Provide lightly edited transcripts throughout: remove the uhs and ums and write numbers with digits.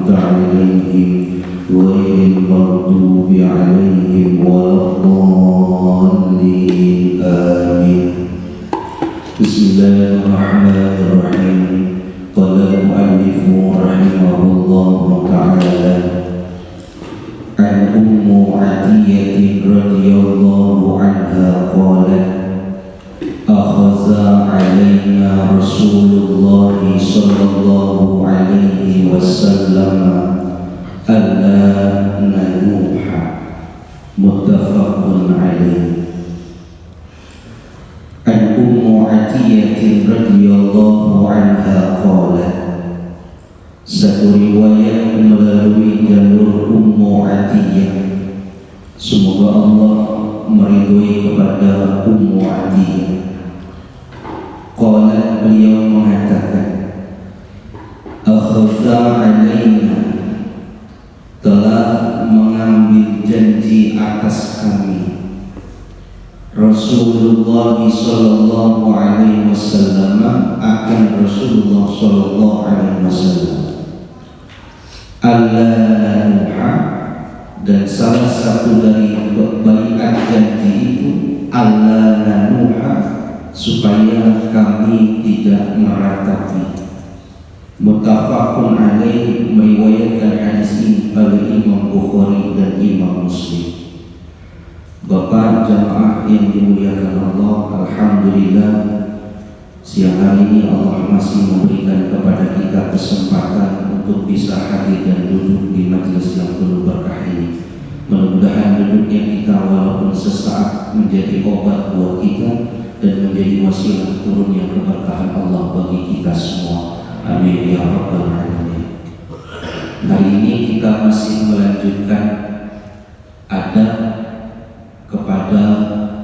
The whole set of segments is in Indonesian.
أنعمت عليهم غير المغضوب عليهم ولا الضالين آمين. بسم الله الرحمن الرحيم. قال المؤلف رحمه الله تعالى عن أم عتية رضي الله عنها قالت أخذ علينا رسول الله صلى الله عليه وسلم ألا ننوح متفق عليه. عن أم عتية رضي الله عنها قالت. Satu riwayat melalui jalur Ummu Atiyah. Semoga Allah meridhoi kepada Ummu Atiyah. Qalat, beliau mengatakan, akhadha alaina, telah mengambil janji atas kami Rasulullah sallallahu alaihi wasallam, akan Rasulullah sallallahu alaihi wasallam, alla nanuha, dan salah satu dari baiat janji itu alla nanuha, supaya kami tidak meratapi. Muttafaqun alaih, meriwayatkan hadis ini oleh Imam Bukhari dan Imam Muslim. Bapak jamaah yang dimuliakan Allah, alhamdulillah siang hari ini Allah masih memberikan kepada kita kesempatan untuk bisa hadir dan duduk di majelis yang penuh berkah ini. Mudah-mudahan duduknya kita walaupun sesaat menjadi obat buat kita dan menjadi wasilah turunnya keberkahan Allah bagi kita semua. Amin ya rabbal alamin. Hari ini kita masih melanjutkan adab kepada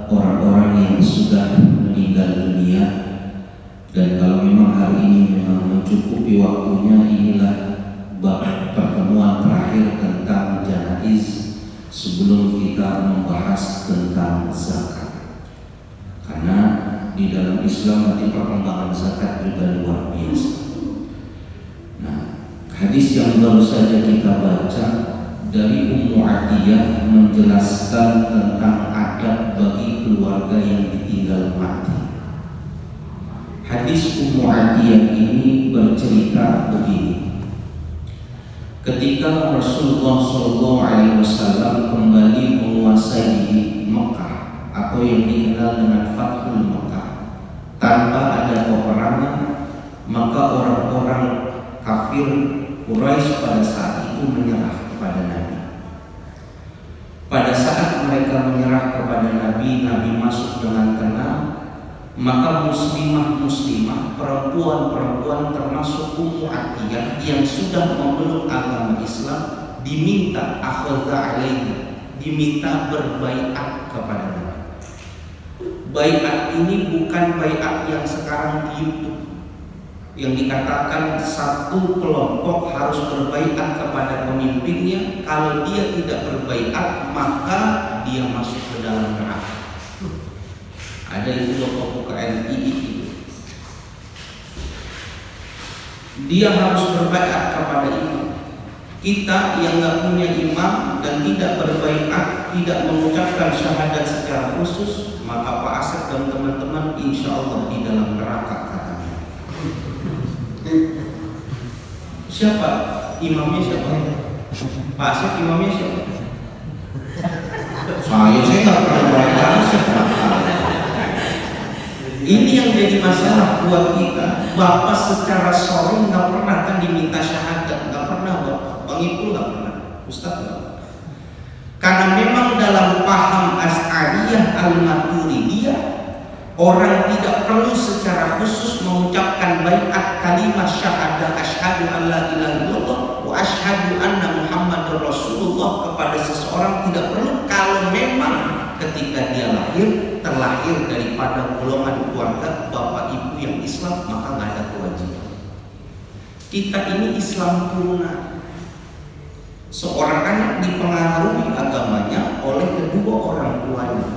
orang-orang yang sudah meninggal dunia. Dan kalau memang hari ini memang mencukupi waktunya, inilah pertemuan terakhir tentang janaiz sebelum kita membahas tentang zakat. Karena di dalam Islam nanti perkembangan zakat juga luar biasa. Nah, hadis yang baru saja kita baca dari Ummu Atiyah menjelaskan tentang adab bagi keluarga yang ditinggal mati. Hadis Ummu Atiyah ini bercerita begini. Ketika Rasulullah SAW kembali menguasai Mekah atau yang dikenal dengan Fathul Mekah tanpa ada peperangan, maka orang-orang kafir Quraisy pada saat itu menyerah kepada Nabi. Pada saat mereka menyerah kepada Nabi, Nabi masuk dengan tenang. Maka muslimah, perempuan-perempuan termasuk Ummu Atiyah yang sudah memeluk agama Islam diminta akhadha alaina, diminta berbaiat kepada Nabi. Baiat ini bukan baiat yang sekarang di YouTube yang dikatakan satu kelompok harus berbaiat kepada pemimpinnya, kalau dia tidak berbaiat maka dia masuk ke dalam neraka. Ada itu kelompok KNI itu. Dia harus berbaiat kepada imam. Kita yang nggak punya imam dan tidak berbaiat, tidak mengucapkan syahadat secara khusus, maka Pak Asep dan teman-teman insya Allah di dalam neraka katanya. Siapa imamnya? Siapa? Pak Asep imamnya siapa? Saya nggak pernah berbaiat. Ini yang jadi masalah buat kita. Bapak secara sorry nggak pernah kan diminta syahadat, nggak pernah Bang Ipul nggak pernah, Ustadz nggak pernah. Karena memang dalam paham Asy'ariyah Al-Maturidiyah, orang tidak perlu secara khusus mengucapkan baiat kalimat syahadat asyhadu an la ilaha illallah wa asyhadu anna Muhammadar Rasulullah kepada seseorang, tidak perlu kalau memang ketika dia terlahir daripada golongan keluarga bapak ibu yang Islam, maka nggak ada kewajiban. Kita ini Islam turunan. Seorang anak dipengaruhi agamanya oleh kedua orang tuanya.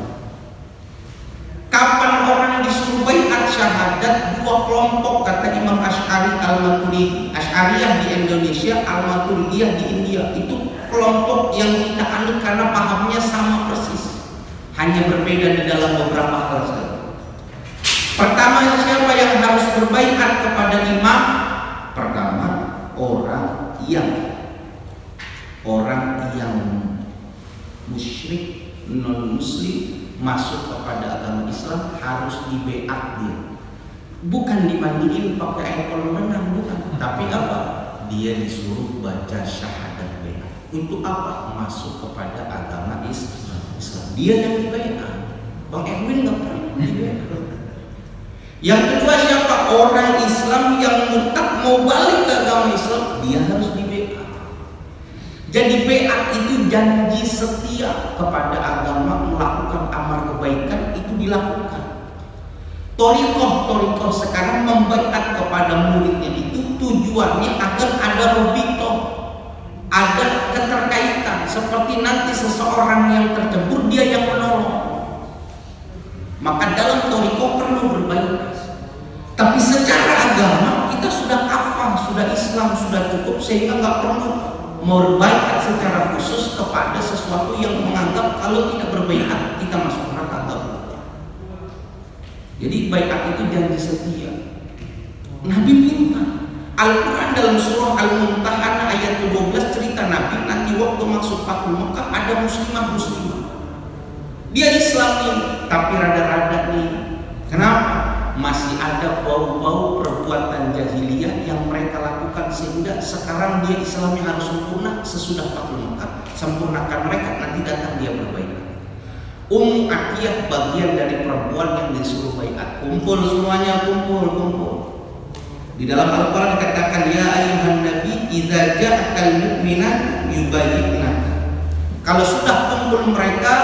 Kapan orang disuruh baiat syahadat? Dua kelompok, kata Imam Asy'ari Al-Maturidi. As'ariyah di Indonesia, Al-Maturidiyah di India. Itu kelompok yang kita anut karena pahamnya sama persis, hanya berbeda di dalam beberapa hal saja. Pertama, siapa yang harus berbaiat kepada imam? Pertama, orang yang musyrik, non muslim, masuk kepada agama Islam harus dibaiat dia. Bukan dimandiin pakai air kolam renang, bukan. Tapi apa? Dia disuruh baca syahadat baiat. Untuk apa? Masuk kepada agama Islam. Dia yang dibaiat. Bang Erwin nggak pernah dibaiat. Yang kedua, siapa? Orang Islam yang murtad mau balik ke agama Islam, dia harus dibaiat. Jadi baiat itu janji setia kepada agama, melakukan amal kebaikan, itu dilakukan. Torikoh sekarang membaiat kepada muridnya itu tujuannya agar ada robito, ada keterkaitan. Seperti nanti seseorang yang tercebur, dia yang menolong. Maka dalam torikoh perlu berbaiat. Tapi secara agama kita sudah kafah, sudah Islam, sudah cukup, sehingga nggak perlu berbaiat secara khusus kepada sesuatu yang menganggap kalau tidak berbaiat kita masuk neraka. Jadi baiat itu janji setia. Nabi minta. Al-Quran dalam surah Al-Mumtahanah ayat 12 cerita Nabi nanti waktu masuk Fathul Mekah ada muslimah. Dia Islam nih, tapi rada-rada nih. Kenapa? Masih ada bau-bau perbuatan jahiliyah yang mereka lakukan, sehingga sekarang dia Islamnya harus sempurna. Sesudah Fathul Mekah, sempurnakan mereka, nanti datang dia berbaiat. Ummu Atiyah bagian dari perempuan yang disuruh baiat. Kumpul semuanya, kumpul. Di dalam Al-Quran dikatakan, ya ayuhan nabi idza ja'akal mu'minat yubayyinaka. Kalau sudah kumpul mereka,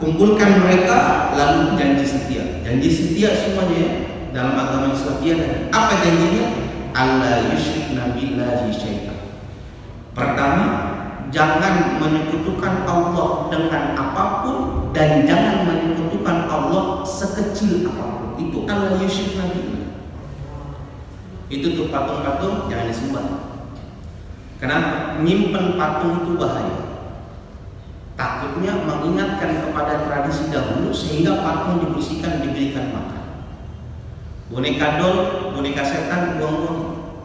kumpulkan mereka, lalu janji setia. Janji setia semuanya ya. Dalam agama Islam dia apa janjinya? Allah yusyrikna billahi syai'an. Pertama, jangan menyekutukan Allah dengan apapun, dan jangan menyekutukan Allah sekecil apapun. Itu Allah yusyrikna billah. Itu tuh patung-patung jangan disembah. Kenapa? Nyimpen patung itu bahaya. Takutnya mengingatkan kepada tradisi dahulu, sehingga patung dibersihkan, diberikan makan. Boneka dol, boneka setan, buang-buang.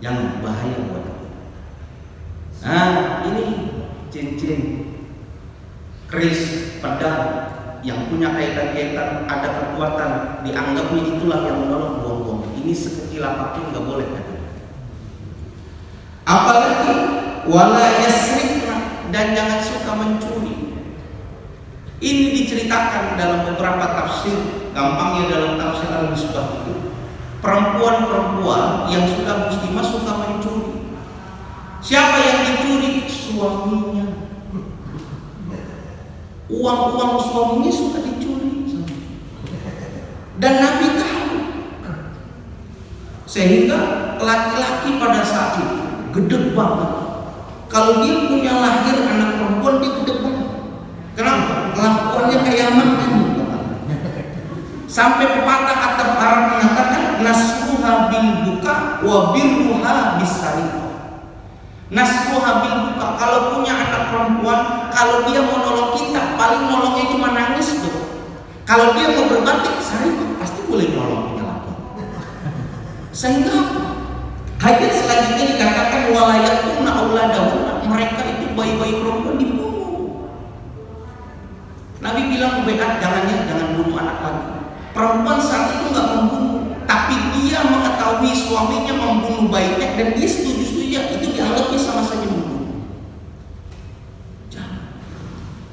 Yang bahaya buat aku. Nah, ini cincin, keris, pedang yang punya kaitan-kaitan, ada kekuatan, dianggapnya itulah yang menolong, buang-buang. Ini sekecil apapun nggak boleh kan? Apalagi wala yasrikna, dan jangan suka mencuri. Ini diceritakan dalam beberapa tafsir, gampangnya dalam tafsir Al-Misbah itu, perempuan-perempuan yang sudah muslimah suka mencuri. Siapa yang dicuri? Suaminya. Uang-uang suaminya suka dicuri. Dan Nabi tahu. Sehingga laki-laki pada saat itu gede banget. Kalau dia punya lahir anak perempuan, dia gede banget. Kenapa? Kelakuannya kayak mantan. Sampai pepatah atap Arab mengatakan nasruha bil buka wa birruha bisariqah. Nasruha bil buka, kalau punya anak perempuan, kalau dia mau nolong kita, paling nolongnya cuma nangis tuh. Kalau dia mau berbakti, sariqah, pasti boleh nolong kita lagi. Sehingga ayat selanjutnya dikatakan walayatuna auladahuna, mereka itu bayi-bayi perempuan dibunuh. Nabi bilang baiat jangan bunuh anak lagi. Perempuan saat itu nggak membunuh, tapi dia mengetahui suaminya membunuh bayinya dan dia setuju ya, itu dianggapnya sama saja membunuh. Jangan.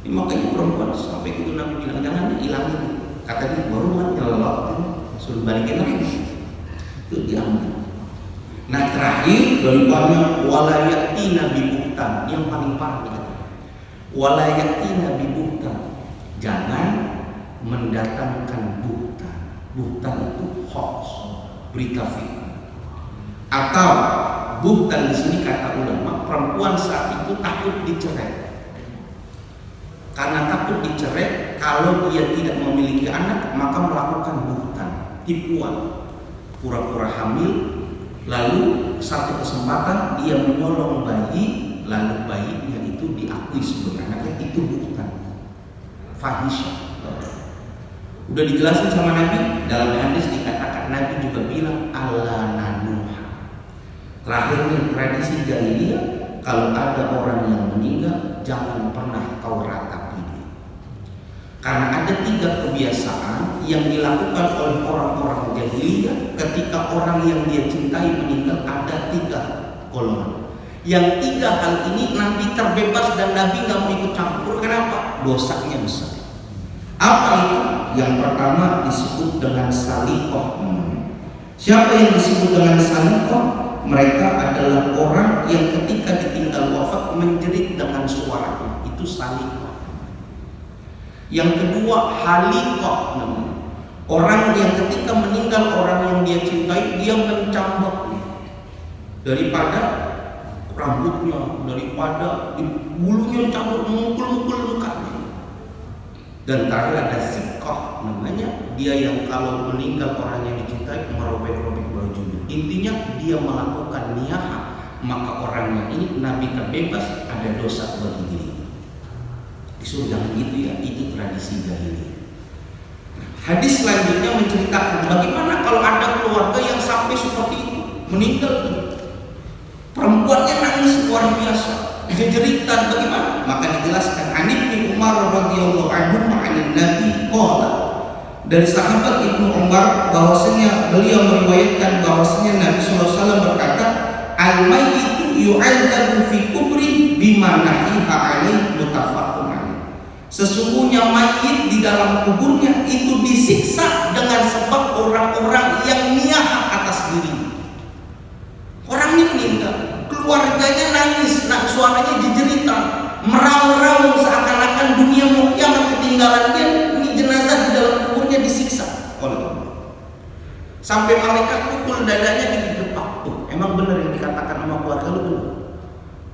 Ini makanya perempuan sampai itu Nabi bilang jangan hilangin. Kata dia baru kan nyelot, suruh balikin lagi. Itu diambil. Nah terakhir daripada walayatina bibuhtan, yang paling parah dikatakan walayatina bibuhtan, jangan mendatangkan buhtan. Buhtan itu hoax, berita fitnah. Atau buhtan di sini kata ulama, perempuan saat itu takut dicerai. Karena takut dicerai, kalau dia tidak memiliki anak, maka melakukan buhtan, tipuan, pura-pura hamil, Lalu satu kesempatan dia menyolong bayi, lalu bayinya itu diakui sebagai anaknya, itu bukan fahisyah. Udah dijelasin sama Nabi, dalam hadis dikatakan Nabi juga bilang ala nanuha. Terakhirnya tradisi jahiliyah, kalau ada orang yang meninggal jangan pernah kau ratapi dia. Karena ada 3 kebiasaan yang dilakukan oleh orang-orang jahiliyah ketika orang yang dia cintai meninggal. Ada 3 golongan. Yang 3 hal ini Nabi terbebas dan Nabi nggak mau ikut campur. Kenapa? Dosanya besar. Apa itu? Yang pertama disebut dengan salikoh. Siapa yang disebut dengan salikoh? Mereka adalah orang yang ketika ditinggal wafat menjerit dengan suaranya. Itu salikoh. Yang kedua halikoh. Orang yang ketika meninggal orang yang dia cintai, dia mencambaknya daripada rambutnya, daripada bulunya cabut, memukul-mukul lukanya. Dan terakhir ada sikoh namanya, dia yang kalau meninggal orang yang dicintai merobek-robek bajunya. Intinya dia melakukan niyahah, maka orang yang ini Nabi terbebas, ada dosa bagi dirinya. Disuruh jangan gitu ya, itu tradisi jahiliyah. Hadis selanjutnya menceritakan bagaimana kalau ada keluarga yang sampai seperti itu, meninggal perempuannya nangis luar biasa, jeritan bagaimana? Maka dijelaskan Ibnu Umar radhiyallahu anhu ma'anin Nabi qala, dari sahabat Ibnu Umar bahwasanya beliau meriwayatkan bahwasanya Nabi sallallahu alaihi wasallam berkata, al-mayyitu yu'adzabu fi kubri bima nahiha alaihi muttafaqun alaih. Sesungguhnya mayit di dalam kuburnya itu disiksa dengan sebab orang-orang yang niyah atas diri. Orang ini meninggal, keluarganya nangis, suaranya jejeritan, meraung-raung seakan-akan dunia mau kiamat, ketinggalan dia. Ini jenazah di dalam kuburnya disiksa oleh Allah. Sampai malaikat pukul dadanya digepak. Tuh, emang benar yang dikatakan sama keluarga lu benar.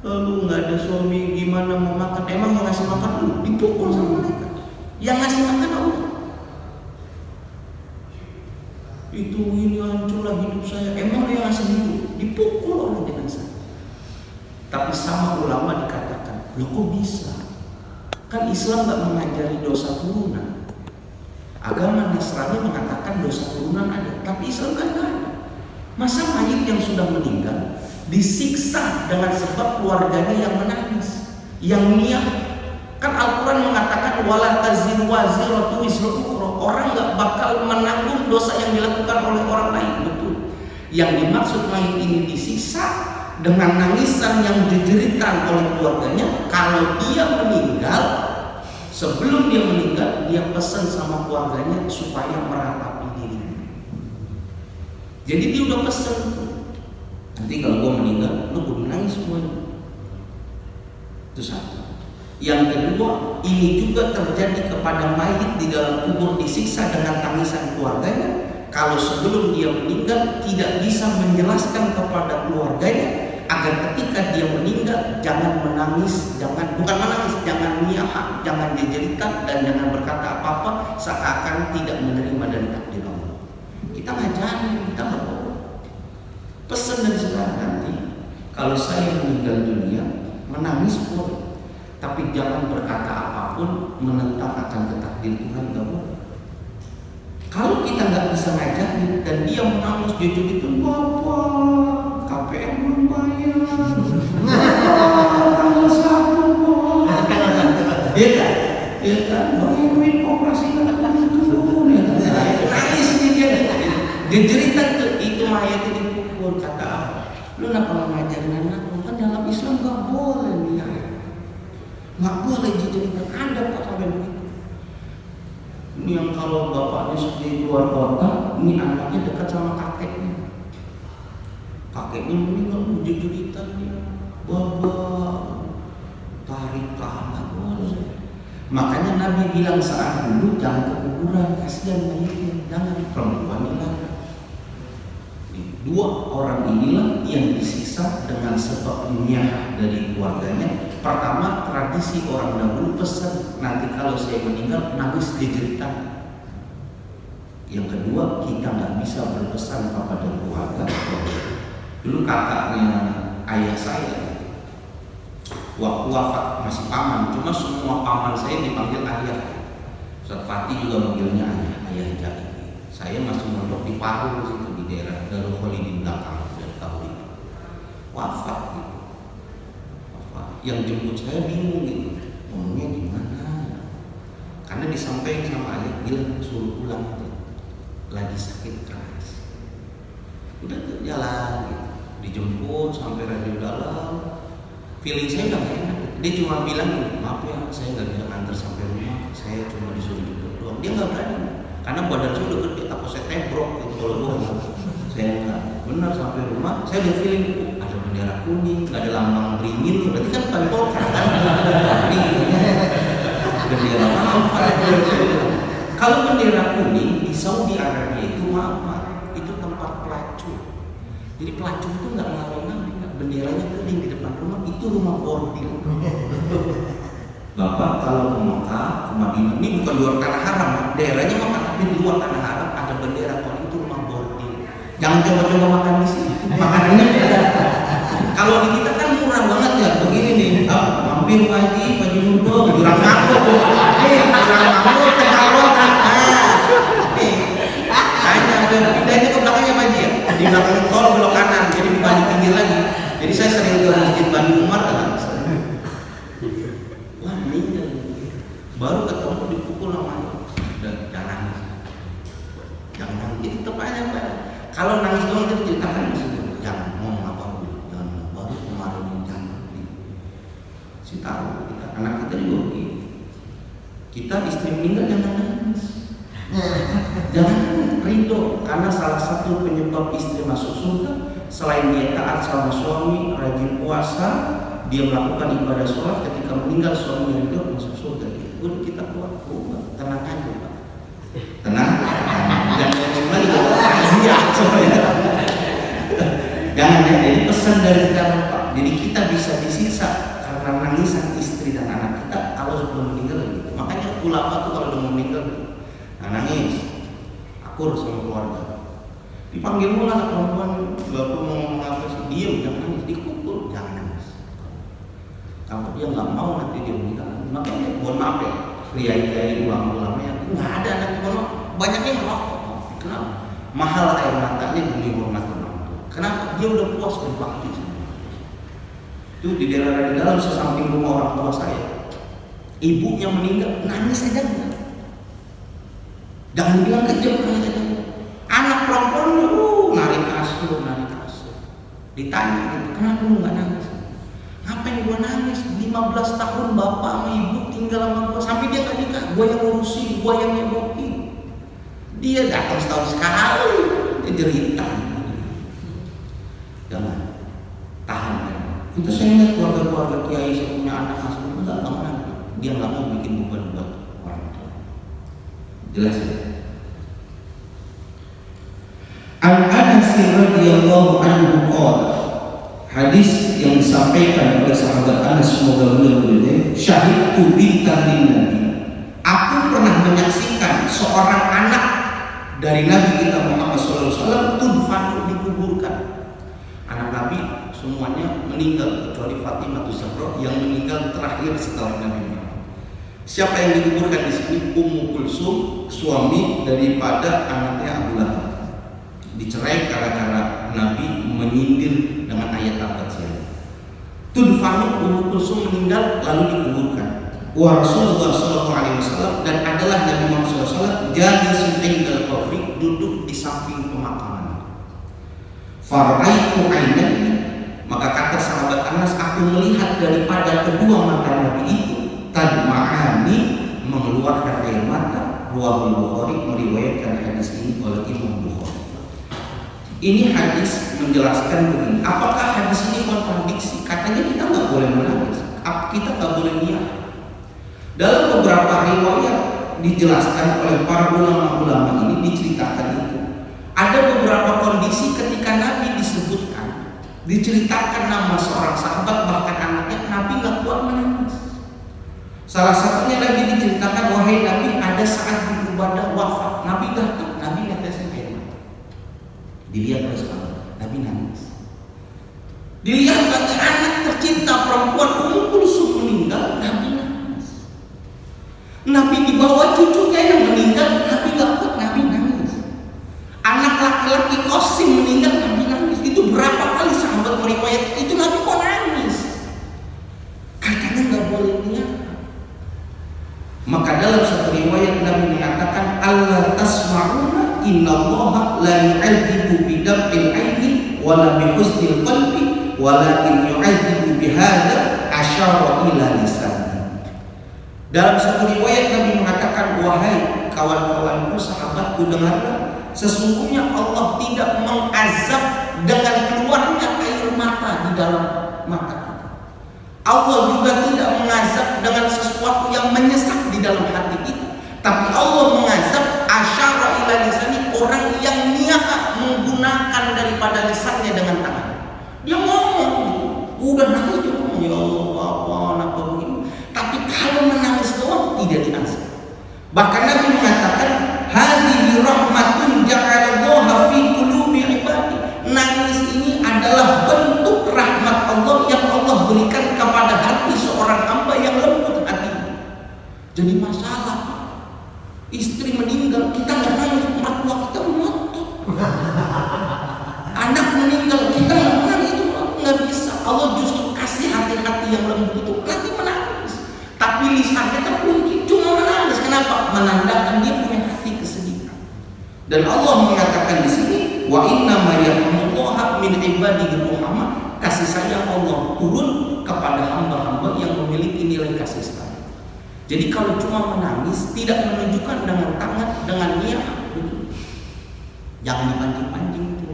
Lalu nggak ada suami, gimana mau makan? Emang mau ngasih makan lu? Dipukul sama malaikat. Yang ngasih makan Allah. Itu ini hancurlah hidup saya. Emang dia ngasih hidup? Dipukul oleh jenazah. Tapi sama ulama dikatakan, loh kok bisa? Kan Islam nggak mengajari dosa turunan. Agama Nasrani mengatakan dosa turunan ada, tapi Islam kan nggak ada. Masa mayit yang sudah meninggal disiksa dengan sebab keluarganya yang menangis, yang niat? Kan Al-Quran mengatakan wala taziru waziratu wizra ukhra. Orang nggak bakal menanggung dosa yang dilakukan oleh orang lain. Betul. Yang dimaksud mayit ini disiksa dengan nangisan yang dijeritan oleh keluarganya. Kalau dia meninggal, sebelum dia meninggal, dia pesan sama keluarganya supaya meratapi dirinya. Jadi dia udah pesan tuh, nanti kalau gua meninggal, lu kudu nangis semuanya. Itu satu. Yang kedua, ini juga terjadi kepada mayit di dalam kubur disiksa dengan tangisan keluarganya. Kalau sebelum dia meninggal tidak bisa menjelaskan kepada keluarganya agar ketika dia meninggal jangan menangis, jangan niyah, jangan jejeritan dan jangan berkata apa-apa seakan tidak menerima dari takdir Allah. Kita ngajarin, kita nggak boleh. Pesan dari sekarang nanti, kalau saya meninggal dunia, menangis boleh, tapi jangan berkata apapun menentang akan takdir Tuhan, nggak boleh. Kalau kita nggak bisa ngajarin dan dia menangis jujur itu, bapak KPM belum bayar, tanggal 1 ya kan, bayar duit operasi nggak turun, ya kan, nangis dia jeritan tuh, itu mayatnya dipukul. Kata apa? Lu kenapa ngajarin anak lu? Kan dalam Islam nggak boleh nih, nggak boleh jeritan. Ada kok sampai begitu. Ini yang kalau bapaknya sedih keluar kota, ini anaknya dekat sama kakeknya. Kakeknya meninggal, jeritan dia, bapak tarik tangan boleh. Makanya Nabi bilang saat dulu jangan ke kuburan, kasihan mayitnya, jangan. Perempuan ini dua orang inilah yang disiksa dengan sebab niyah dari keluarganya. Pertama, tradisi orang dahulu pesan nanti kalau saya meninggal nangis dijeritan. Yang kedua, kita nggak bisa berpesan kepada keluarga Dulu kakaknya ayah saya waktu wafat masih paman, cuma semua paman saya dipanggil ayah. Ustaz Fatih juga manggilnya ayah Jaki. Saya masih mondok di Paru situ di daerah Darul Khalidin belakang dari tahun itu. Wafat gitu. Wafat. Yang jemput saya bingung gitu. Ngomongnya gimana? Karena disampaikan sama ayah, bilang suruh pulang aja. Lagi sakit keras. Udah jalan gitu. Dijemput sampai radio dalam. Feeling saya udah gak enak. Dia cuma bilang, maaf ya, saya nggak bisa nganter sampai rumah. Saya cuma disuruh jemput doang. Dia nggak berani, karena badan saya udah gede. Takut saya tebrok gitu kalau doang. Saya nggak. Benar sampai rumah, saya udah feeling ada bendera kuning, nggak ada lambang beringin. Berarti kan bukan Golkar kan? Bendera apa? Kalau bendera kuning di Saudi Arabia itu maaf, itu tempat pelacur. Jadi pelacur itu nggak ngaruh-ngaruh. Benderanya kuning di depan rumah, itu rumah bordil. Bapak kalau ke Mekah, ke Madinah, ini bukan luar tanah haram, daerahnya Mekah, tapi di luar tanah haram ada bendera kuning, itu rumah bordil. Jangan coba-coba makan di sini, makanannya beda. Kalau di kita kan murah banget ya, begini nih, mampir pagi Murdo, jurang ngambek, jurang ngambek, tegarotan, hanya ada pindahnya ke belakangnya Pak ya, di belakang tol belok kanan, jadi bukan di pinggir lagi. Jadi saya sering ke Masjid Bani Umar kan. Wah meninggal. Baru ketemu dipukul namanya. Dan jangan nangis. Itu tepatnya Pak. Kalau nangis doang kita ceritakan masih jangan ngomong apa dulu. Jangan baru kemarin jangan. Si tahu kita anak kita juga begini. Kita istri meninggal jangan nangis. Jangan ridho, karena salah satu penyebab istri masuk surga selain dia taat sama suami, rajin puasa, dia melakukan ibadah sholat, ketika meninggal suami ridho masuk surga. Udah kita kuat, tenang aja Pak. Tenang. Jangan kembali ke jangan ya. Jadi pesan dari kita Pak. Jadi kita bisa disiksa karena nangisan istri dan anak kita kalau sebelum meninggal gitu. Makanya ulama tuh kalau udah mau meninggal nangis, akur sama keluarga. Dipanggil mula anak perempuan, bapak mau ngomong apa sih? Diam, jangan nangis, dikumpul, jangan nangis. Kalau dia nggak mau nanti dia meninggal. Makanya mohon maaf ya, kiai ulama yang nggak ada anak ulama, banyaknya merokok. Kenapa? Mahal air matanya demi hormat orang tua. Kenapa? Dia udah puas berbakti sama. Itu di daerah dalam sesamping rumah orang tua saya, ibunya meninggal, nangis aja enggak. Jangan bilang kejam, anak perempuannya narik kasur. Ditanya gitu, kenapa lu nggak nangis? Ngapain gua nangis? 15 tahun bapak sama ibu tinggal sama gua, sampai dia nggak nikah, gua yang ngurusin, gua yang nyebokin. Dia datang setahun sekali, dia cerita. Jangan tahan. Itu saya ingat keluarga kiai saya punya anak masuk nggak tahu, dia nggak mau bikin beban buat orang tua. Jelas ya? An-Anas radhiyallahu anhu qala, hadis yang disampaikan oleh sahabat Anas semoga beliau berkata, syahidtu bintan lin Nabi. Aku pernah menyaksikan seorang anak dari Nabi kita Muhammad SAW tudfanu, dikuburkan. Anak Nabi semuanya meninggal kecuali Fatimah Zahra yang meninggal terakhir setelah Nabi Muhammad. Siapa yang dikuburkan di sini? Ummu Kulsum, suami daripada anaknya Abu Lahab. Dicerai karena Nabi menyindir dengan ayat Al-Baqarah. Tudfanu, Ummu Kulsum meninggal lalu dikuburkan. Wa Rasulullah SAW dan adalah Nabi Muhammad SAW jalisun indal qabri, duduk di samping pemakaman. Faraitu ainani, maka kata sahabat Anas, aku melihat daripada kedua mata Nabi itu tadma'ani, mengeluarkan air mata. Ruwahul Bukhari, meriwayatkan hadis ini oleh Imam Bukhari. Ini hadis menjelaskan begini, apakah hadis ini kontradiksi? Katanya kita nggak boleh menangis, kita nggak boleh niat. Dalam beberapa riwayat dijelaskan oleh para ulama-ulama ini, diceritakan itu ada beberapa kondisi ketika Nabi disebutkan, diceritakan nama seorang sahabat bahkan anaknya, Nabi nggak kuat menangis. Salah satunya lagi diceritakan, wahai Nabi, ada saat beribadah wafat, Nabi datang, Nabi netesin air mata. Dilihat oleh sahabat, Nabi nangis. dibawa cucunya yang meninggal, Nabi gak kuat, Nabi nangis. Anak laki-laki Qasim meninggal, Nabi nangis. Itu berapa kali sahabat meriwayat itu, Nabi kok nangis? Katanya gak boleh niat. Maka dalam satu riwayat Nabi mengatakan, Allah tasma'una innallaha la yu'adzibu bidam'il aini wala bihusnil qalbi walakin yu'adzibu bihadza asyara ila lisan. Dalam satu riwayat Nabi mengatakan, wahai kawan-kawanku, sahabatku, dengarlah, sesungguhnya Allah tidak mengazab dengan keluarnya air mata di dalam mata kita. Allah juga tidak mengazab dengan sesuatu yang menyesak di dalam hati kita. Tapi Allah mengazab asyara ila lisani, orang yang niat menggunakan daripada lisannya dengan tangan. Dia ngomong, udah nangis dia ngomong, ya Allah apa begini. Tapi kalau menangis doang tidak diazab. Bahkan Nabi mengatakan, hadhihi rahmatun ja'alallaha fi qulubi ibadi. Nangis ini adalah bentuk rahmat Allah yang Allah berikan kepada hati seorang hamba yang lembut hatinya. Jadi masalah, istri meninggal kita nggak nangis, mertua kita ngotot. Anak meninggal kita nggak nangis, itu nggak bisa. Allah justru kasih hati-hati yang lembut itu nanti menangis. Tapi lisannya terkunci, cuma menangis. Kenapa? Menandakan dia punya hati kesedihan. Dan Allah mengatakan di sini, wa inna ma yarhamullaha min ibadihi rahmah. Kasih sayang Allah turun kepada hamba-hamba yang memiliki nilai kasih sayang. Jadi kalau cuma menangis tidak menunjukkan dengan tangan, dengan niat, jangan dipancing-pancing itu.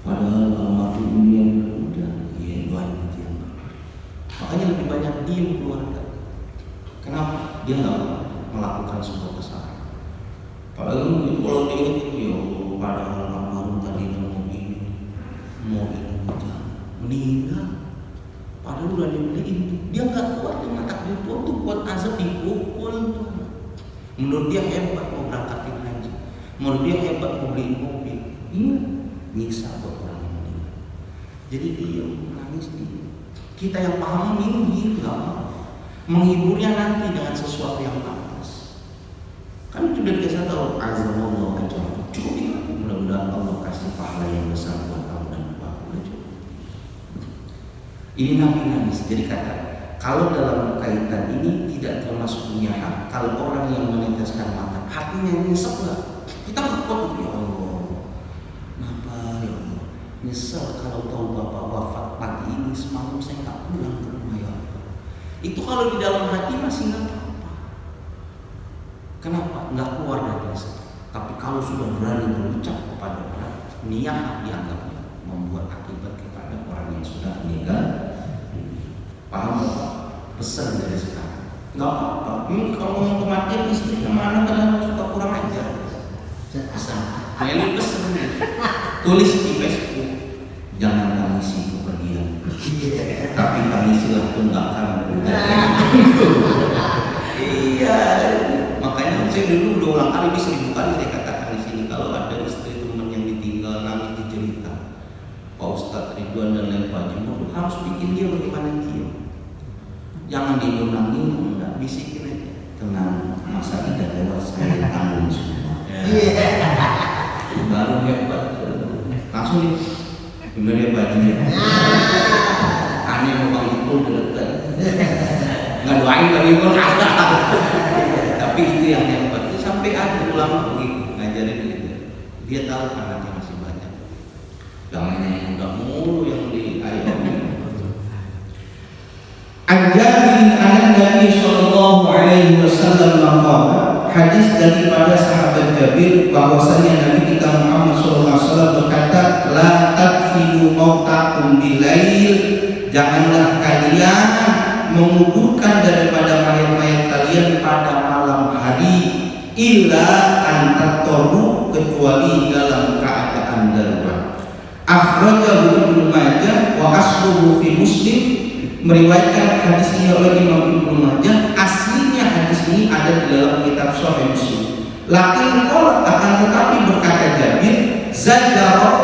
Padahal almarhum dunia udah, iya doain aja. Makanya lebih banyak diem keluarga. Kenapa? Dia nggak melakukan sebuah kesalahan. Padahal kalau dia itu ya Allah, padahal almarhum tadi mau ini aja meninggal. Padahal udah dibeliin, dia nggak kuat dengan takdir Tuhan tuh buat azab dipukul tuh. Menurut dia hebat mau berangkatin haji, menurut dia hebat mau beliin mobil, ini nyiksa buat orang yang meninggal. Jadi dia nangis dia. Kita yang paham ini nggak mau menghiburnya nanti dengan sesuatu yang pantas. Kan sudah dikasih tahu azab Allah aja, cukup ya. Mudah-mudahan Allah kasih pahala yang besar buat kamu dan bapak. Ini Nabi nangis. Jadi kata, kalau dalam kaitan ini tidak termasuk niat. Kalau orang yang meneteskan mata, hatinya nyesek nggak? Kita berkot, ya Allah, kenapa ya Allah? Nyesel kalau tahu bapak wafat pagi ini, semalam saya nggak pulang ke rumah ya Allah. Itu kalau di dalam hati masih nggak apa-apa. Kenapa? Nggak keluar dari lisan. Tapi kalau sudah berani berucap kepada orang, niat dianggapnya membuat akibat kepada orang yang sudah meninggal. Paham Bapak? Pesan dari sekarang. Nggak apa-apa. Kalau ngomong kematian istri kemana kadang suka kurang ajar. Pesan. Nah ini pesan. Tulis di Facebook. Jangan tangisi kepergian. Tapi tangisilah tunggakan. Iya. Makanya saya dulu udah ulang kali, 1000 kali saya katakan di sini, kalau ada istri teman yang ditinggal nangis dicerita, Pak Ustadz Ridwan dan lain Pak Jumur harus bikin dia bagaimana dia. Jangan diundangin, enggak, bisikin aja. Tenang, masa tidak lewat saya tanggung semua. Baru hebat, langsung nih, bener ya Pak Jumur. Aneh mau Bang Ipul dekat, nggak doain Bang Ipul ada. Tapi itu yang hebat, sampai ada ulama begitu ngajarin gitu. Dia tahu anaknya masih banyak. Jangan yang udah mulu yang di ayam. An-Jabir an-Nabi sallallahu alaihi wasallam maqala, hadis daripada sahabat Jabir bahwasanya Nabi kita Muhammad sallallahu alaihi wasallam berkata, la tadfilu mautakum bilail, janganlah kalian menguburkan daripada mayat-mayat kalian pada malam hari, illa antatoru, kecuali dalam keadaan darurat. Akhrajahu Ibnu Majah wa asluhu fi Muslim, meriwayatkan hadis ini oleh Imam Ibnu Majah. Aslinya hadis ini ada di dalam kitab Sahih Muslim. Lakin kalau akan tetapi berkata Jabir, zajara,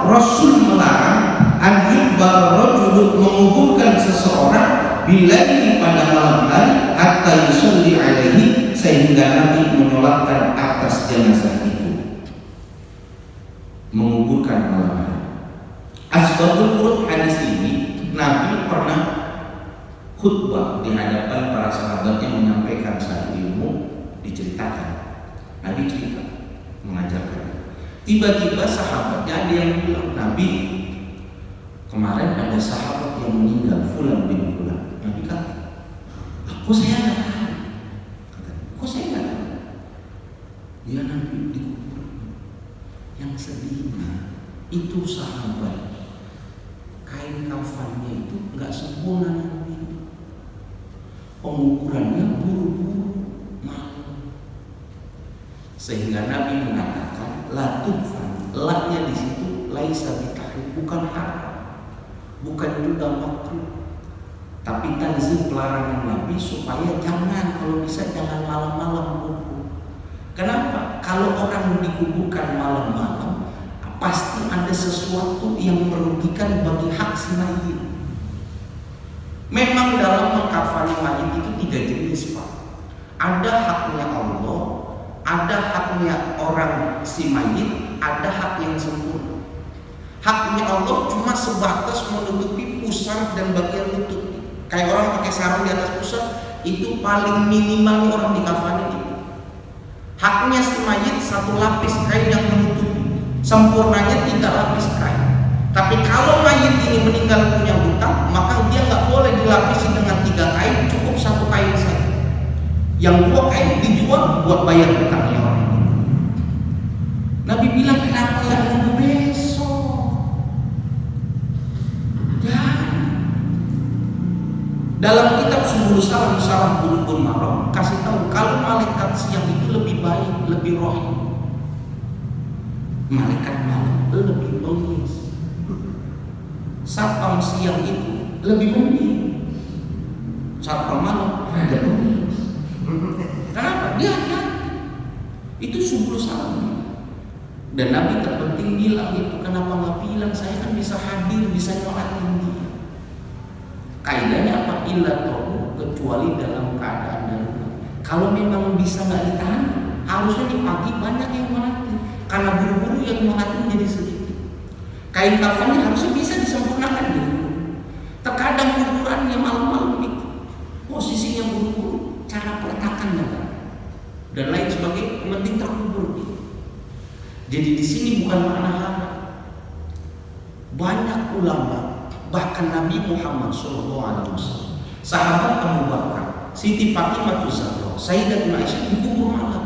Rasul melarang an yubbar rajul, menguburkan seseorang bilaili pada malam hari, hatta yusalli alaihi, Nabi menyolatkan atas jenazah itu, menguburkan malam hari. Asbabul wurud hadis ini, Nabi pernah khutbah di hadapan para sahabat yang menyampaikan satu ilmu, diceritakan. Nabi cerita, mengajarkan. Tiba-tiba sahabatnya ada yang bilang, Nabi, kemarin ada sahabat yang meninggal, Fulan bin Fulan. Nabi kata, kok saya nggak tahu? Kok saya nggak tahu? Ya Nabi dikubur. Yang sedihnya itu sahabat, kain kafannya itu nggak sempurna Nabi. Pengukurannya buru-buru malam. Sehingga Nabi mengatakan, la tudfan, laknya di situ laisa bitahrim, bukan haram, bukan juga makruh, tapi tanzim pelarangan Nabi supaya jangan, kalau bisa jangan malam-malam kubur. Kenapa? Kalau orang dikuburkan malam-malam, pasti ada sesuatu yang merugikan bagi hak si mayit. Memang dalam mengkafani mayit itu 3 jenis, Pak. Ada haknya Allah, ada haknya orang si mayit, ada hak yang sempurna. Haknya Allah cuma sebatas menutupi pusar dan bagian lutut. Kayak orang pakai sarung di atas pusar, itu paling minimal orang dikafani itu. Haknya si mayit 1 lapis kain yang menutupi, sempurnanya 3 lapis kain. Tapi kalau mayit ini meninggal punya hutang, maka dia nggak boleh dilapisi dengan 3 kain, cukup 1 kain saja. Yang 2 kain dijual buat bayar hutangnya orang ini. Nabi bilang, kenapa nggak nunggu besok? Jangan. Dalam kitab Subul Salam Bulughul Maram kasih tahu kalau malaikat siang itu lebih baik, lebih rohani. Malaikat malam lebih bengis. Satpam siang itu lebih mending. Satpam malam ada bengis. Kenapa? Dia hati-hati. Itu Subul Salam. Dan Nabi terpenting bilang itu, kenapa nggak bilang? Saya kan bisa hadir, bisa nyolatin dia. Kaidahnya apa? Illa tohu, kecuali dalam keadaan darurat. Kalau memang bisa nggak ditahan, harusnya di pagi banyak yang mati. Karena buru-buru yang mati jadi sedikit. Kain kafannya harusnya bisa disempurnakan dulu. Terkadang kuburannya malam-malam itu posisinya buru-buru, cara peletakannya dan lain sebagainya, penting terkubur. Jadi di sini bukan makna haram. Banyak ulama, bahkan Nabi Muhammad SAW, sahabat Abu Bakar, Siti Fatimah Zahra, Sayyidatuna Aisyah dikubur malam.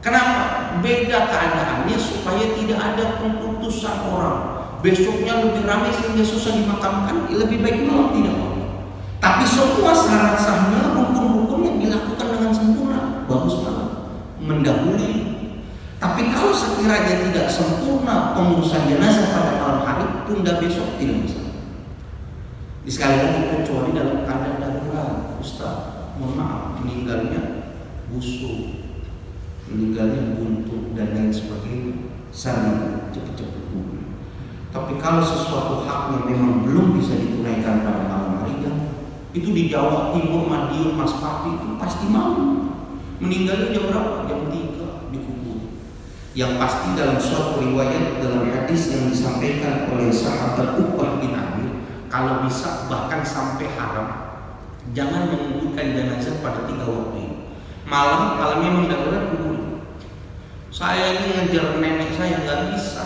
Kenapa? Beda keadaannya supaya tidak ada pengkultusan orang. Besoknya lebih ramai sehingga susah dimakamkan, lebih baik malam tidak malam. Tapi semua syarat sahnya, rukun-rukun yang dilakukan dengan sempurna, bagus malam, mendahului. Tapi kalau sekiranya tidak sempurna pengurusan jenazah pada malam hari, tunda besok tidak bisa. Sekali lagi, kecuali dalam keadaan darurat, Ustaz, mohon maaf, meninggalnya busuk, meninggalnya buntu dan lain sebagainya, saling cepat-cepat kubur. Tapi kalau sesuatu haknya memang belum bisa ditunaikan pada malam hari, itu di Jawa Timur, Madiun, Maspati itu pasti malam. Meninggalnya jam berapa? Jam 3 dikubur. Yang pasti dalam suatu riwayat dalam hadis yang disampaikan oleh sahabat Uqbah bin Amir, kalau bisa bahkan sampai haram, jangan menguburkan jenazah pada 3 waktu ini. Malamnya mendarurat kubur. Saya ini ngajar nenek saya nggak bisa.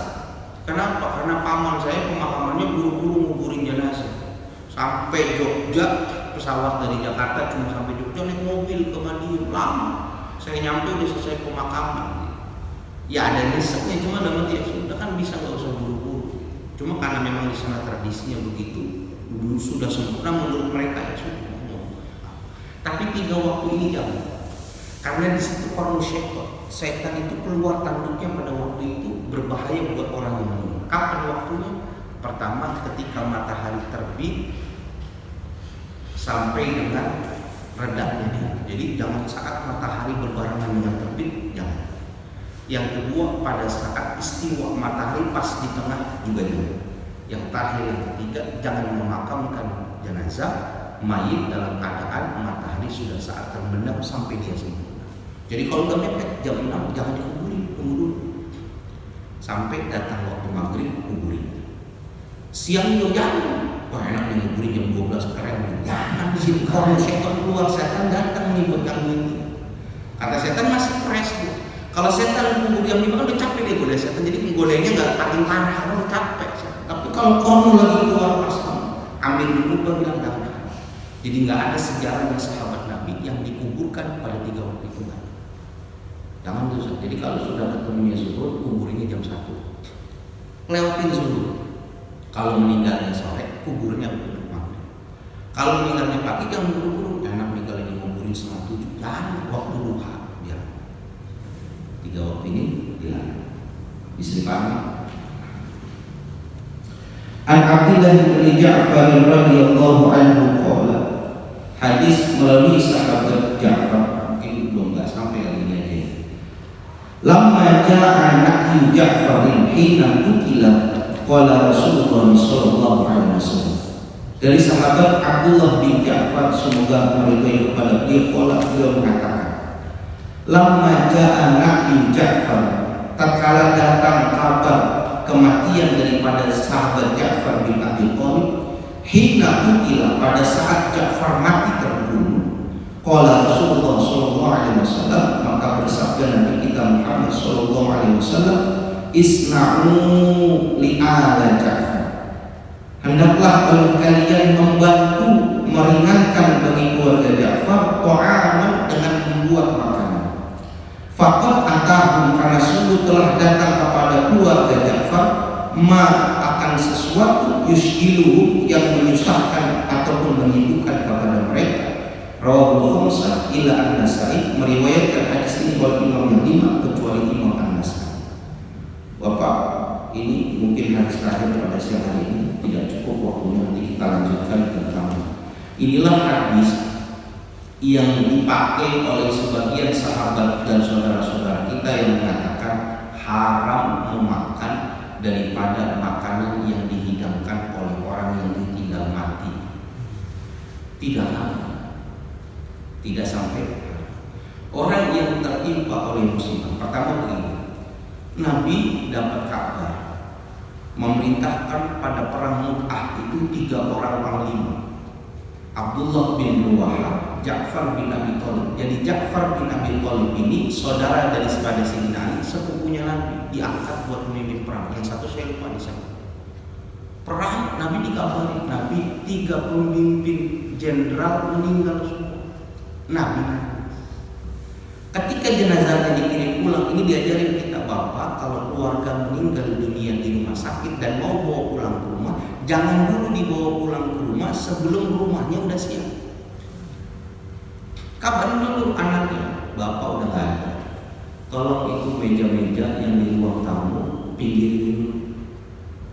Kenapa? Karena paman saya pemahamannya buru-buru nguburin jenazah. Sampai Jogja, pesawat dari Jakarta cuma sampai Jogja naik mobil ke Madiun, lama. Saya nyampe udah selesai pemakaman. Ya ada niseknya, cuma dalam ya sudah kan bisa, nggak usah buru-buru. Cuma karena memang di sana tradisinya begitu, dulu sudah sempurna menurut mereka ya sudah. Tapi 3 waktu ini jangan, karena di situ korun setan itu keluar tanduknya pada waktu itu, berbahaya buat orang yang meninggal. Kapan waktunya? Pertama ketika matahari terbit sampai dengan redahnya dia. Jadi jangan saat matahari berbarengan dengan terbit, jangan. Yang kedua pada saat istiwa matahari pas di tengah juga jangan. Yang terakhir yang ketiga, jangan memakamkan jenazah mayit dalam keadaan matahari sudah saat terbenam sampai dia sempurna. Jadi kalau udah mepet jam 6 jangan dikuburin, tunggu dulu. Sampai datang waktu maghrib kuburin. Siang juga jangan. Wah enak nih kuburin jam 12 keren. Jangan di sini kalau setan keluar, setan datang nih buat gangguin. Kata setan masih fresh tuh. Kalau setan kubur jam 5 kan udah capek dia goda setan. Jadi penggodanya nggak makin parah, karena capek. Tapi kalau kamu lagi keluar pas ambil dulu baru bilang jangan. Jadi nggak ada sejarahnya sahabat Nabi yang dikuburkan pada 3 waktu itu kan. Jangan dosa. Jadi kalau sudah ketemunya zuhur, kuburnya jam 1. Lewatin zuhur. Kalau meninggalnya sore, kuburnya untuk maghrib. Kalau meninggalnya pagi jangan buru-buru. Enak nih kalau dikuburin setengah 7. Jangan waktu duha biar. 3 waktu ini dilarang. Bisa dipahami? An Abdillah bin Ja'far radhiyallahu anhu qala. Hadis melalui sahabat Ja'far. Mungkin belum sampai kali ini aja. Lamma ja'a nahyu Ja'farin hina qutila qala Rasulullah sallallahu alaihi wasallam. Dari sahabat Abdullah bin Ja'far, semoga meridai kepada beliau mengatakan, lamma ja'a nahyu Ja'far, tatkala datang kabar kematian daripada sahabat Ja'far bin Abi Thalib, hina qutila, pada saat Ja'far mati terbunuh, qala Rasulullah sallallahu alaihi wasallam, maka bersabda Nabi kita Muhammad sallallahu alaihi wasallam, isna'u li'ala Ja'far, hendaklah oleh kalian membantu meringankan bagi keluarga Ja'far ta'aman dengan membuat makanan. Faqad atahum, karena sungguh telah datang kepada keluarga Ja'far ma, akan sesuatu yusgiluhum, yang menyusahkan ataupun menyibukkan kepada mereka. Rawahul khamsah ila an-Nasa'i, meriwayatkan hadis ini oleh Imam yang 5 kecuali Imam An-Nasa'i. Bapak, ini mungkin hadis terakhir pada siang hari ini, tidak cukup waktunya, nanti kita lanjutkan tentang inilah hadis yang dipakai oleh sebagian sahabat dan saudara-saudara kita yang mengatakan haram memakan daripada makanan yang dihidangkan oleh orang yang ditinggal mati. Tidak haram. Tidak sampai orang yang tertimpa oleh musibah. Pertama begini, Nabi dapat kabar memerintahkan pada perang Mu'tah itu 3 orang panglima, Abdullah bin Ruwahah, Ja'far bin Abi Thalib. Jadi Ja'far bin Abi Thalib ini saudara dari Sayyidina Ali, sepupunya Nabi, diangkat buat memimpin perang. Yang satu saya lupa di sana. Perang Nabi dikabari, Nabi 3 pemimpin jenderal meninggal semua. Nabi ketika jenazahnya dikirim pulang, ini diajarin kita, Bapak kalau keluarga meninggal dunia di rumah sakit dan mau bawa pulang ke rumah, jangan dulu dibawa pulang ke rumah sebelum rumahnya udah siap. Kabarin dulu anaknya, Bapak udah gak ada, tolong itu meja-meja yang di ruang tamu pinggirin dulu,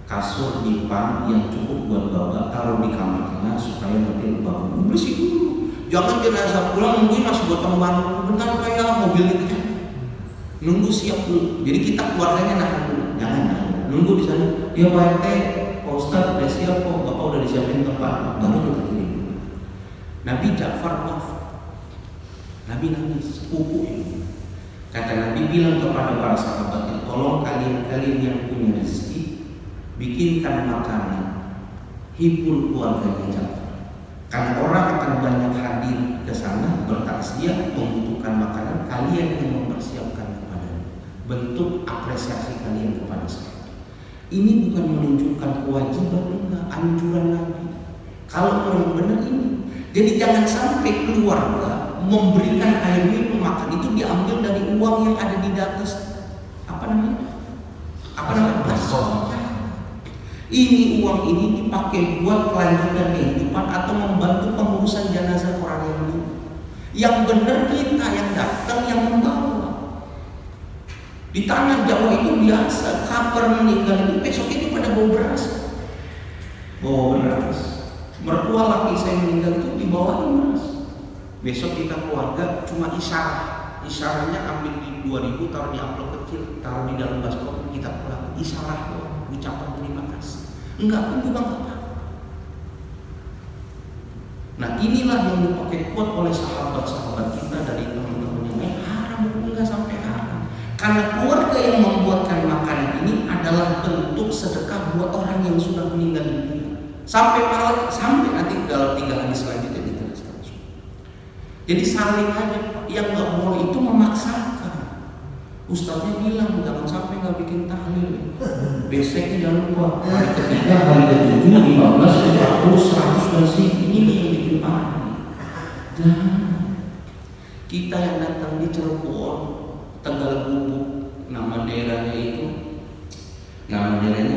kasur dipan yang cukup buat Bapak taruh di kamar tengah supaya nanti Bapak bersih dulu. Jangan jenazah pulang nungguin masih buat pembantu, bentar kayak mobil gitu kan. Nunggu siap dulu. Jadi kita keluarganya nahan dulu, jangan nunggu di sana. Ya Pak RT, Pak Ustadz udah siap kok, Bapak udah disiapin tempat, baru kita kirim. Nabi Ja'far wafat. Nabi nangis, sepupu ini. Kata Nabi bilang kepada para sahabatnya, tolong kalian yang punya rezeki, bikinkan makanan, hibur keluarganya Ja'far. Karena orang akan banyak hadir ke sana bertakziah membutuhkan makanan, kalian yang mempersiapkan kepadanya. Bentuk apresiasi kalian kepada saya. Ini bukan menunjukkan kewajiban, enggak, anjuran Nabi. Kalau yang benar ini. Jadi jangan sampai keluarga memberikan air minum makan itu diambil dari uang yang ada di atas baso. Ini uang ini dipakai buat kelanjutan kehidupan atau membantu pengurusan jenazah orang yang meninggal. Yang benar kita yang datang yang membawa. Di tanah Jawa itu biasa kabar meninggal itu besok itu pada bawa beras. Mertua laki saya meninggal itu dibawain beras. Besok kita keluarga cuma isyaratnya ambil di 2000 taruh di amplop kecil, taruh di dalam baskom, kita pulang. Isyarat doang, ucapan terima kasih. Enggak pun juga enggak apa. Nah inilah yang dipakai kuat oleh sahabat-sahabat kita dari teman-teman yang lain, haram bentuk sedekah buat orang yang sudah meninggal dunia. Sampai nanti dalam 3 hadis selanjutnya diteruskan. Jadi saling aja, yang nggak boleh itu memaksakan. Ustadznya bilang jangan sampai nggak bikin tahlil. Besoknya jangan lupa. Hari ketiga, hari ke-7, 15, 40, 100 dan ini yang bikin panik. Jangan. Kita yang datang di Cirebon, Tegal Bubuk, nama daerahnya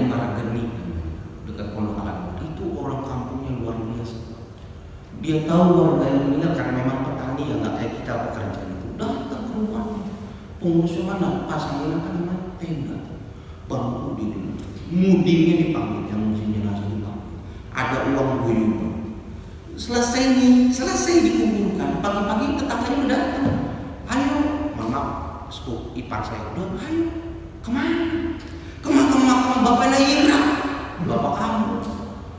Marageni, dekat Pondok Labu. Itu orang kampungnya luar biasa. Dia tahu warga yang meninggal karena memang petani yang nggak kayak kita pekerja itu. Datang ke rumahnya, pengurusnya mana? Pasangin kan tenda, bangku di rumah. Mudingnya dipanggil, yang ngurusin jenazah dipanggil. Ada uang guyuban. Selesai dikuburkan. Pagi-pagi tetangganya udah datang. Ayo, mama, sepupu ipar saya udah, ayo, kemana? Ke makam bapak Naira, bapak kamu.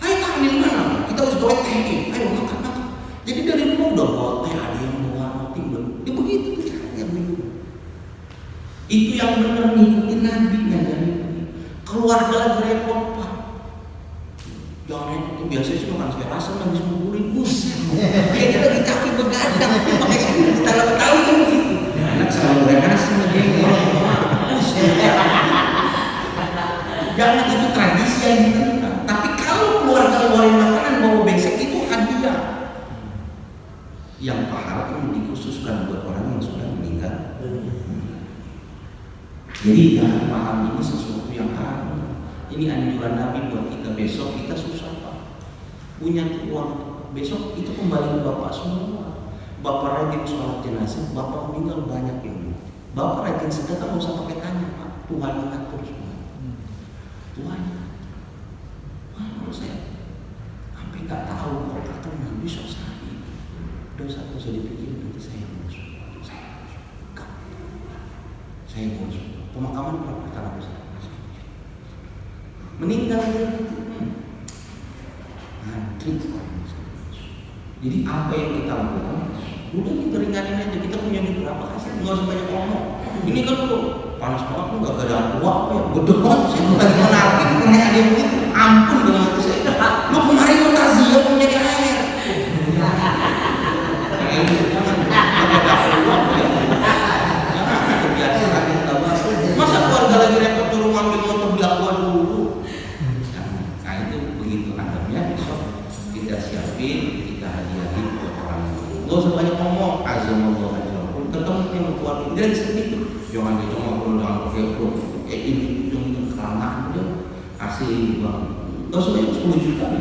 Ayo tahlil mana? Kita harus bawa teh. Ayo makan. Jadi dari rumah udah bawa teh, ada yang bawa roti, dia begitu tuh caranya begitu. Itu yang benar ngikutin Nabi ngajarin. Keluarga lagi repot pak. Jangan itu biasanya sih makan saya rasa lagi 10.000. Kayaknya lagi kaki begadang, pakai sendal setengah tahu kan begitu. Anak selalu nasi aja. Jangan itu tradisi yang diterima. Tapi kalau keluarga ngeluarin makanan bawa besek itu hadiah. Yang pahala itu dikhususkan buat orang yang sudah meninggal. Jadi jangan paham ini sesuatu yang haram. Ini anjuran Nabi buat kita. Besok kita susah pak, punya uang. Besok itu kembali ke bapak semua. Bapak rajin sholat jenazah, bapak meninggal banyak ilmu. Bapak rajin sedekah, nggak usah pakai tanya pak. Tuhan yang atur semua. Tuhan. Menurut saya sampai nggak tahu kalau atur Nabi susah. Dosa usah dipikir nanti saya masuk. Saya masuk. Pemakaman berapa tahun saya? Meninggal antri. Jadi apa yang kita lakukan? Udah kita ringanin aja. Kita punya duit berapa kasih? Nggak usah banyak ngomong. Ini kan tuh panas banget, nggak ada uang apa ya? Gede banget. Saya tuh lagi menarik. Nanya dia begitu. Ampun dengan hati saya. Lu kemarin mau takziah mau nyari air. Masa keluarga lagi repot turun ambil motor beli aqua dulu. Nah itu begitu anggapnya. Besok kita siapin, kita hadiahin buat orang. Gak usah banyak ngomong. Azamullah aja. Ketemu yang keluarga dan seperti itu. Jangan dia ngobrol dengan pakai ini yang kelamaan dia kasih uang. Gak usah banyak 10 juta ya.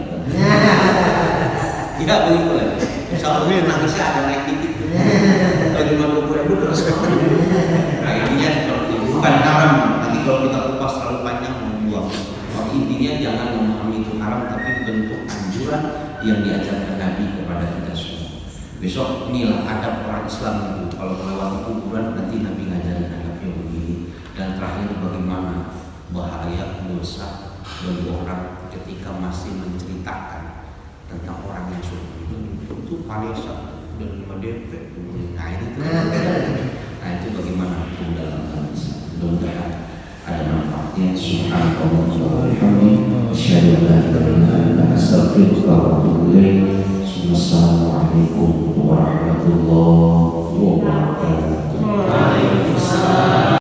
Ya begitu lah. Soalnya nangisnya ada naik dikit. Lagi 50.000 terus. Nah intinya seperti itu. Bukan haram. Nanti kalau kita kupas terlalu panjang membuang. Maka intinya jangan memahami itu haram, tapi bentuk anjuran yang diajarkan Nabi kepada kita semua. Besok inilah adab orang Islam itu. Kalau melewati kuburan nanti Nabi ngajarin adabnya begini. Dan terakhir bagaimana bahaya dosa bagi orang ketika masih menceritakan tentang orang yang sudah itu palesa dan 5 DP. Nah itu bagaimana hukum dalam bangsa. Mudah-mudahan ada manfaatnya. Subhanallah wa bihamdihi, asyhadu an la ilaha illa anta, astaghfiruka wa atubu ilaik. Wassalamualaikum warahmatullahi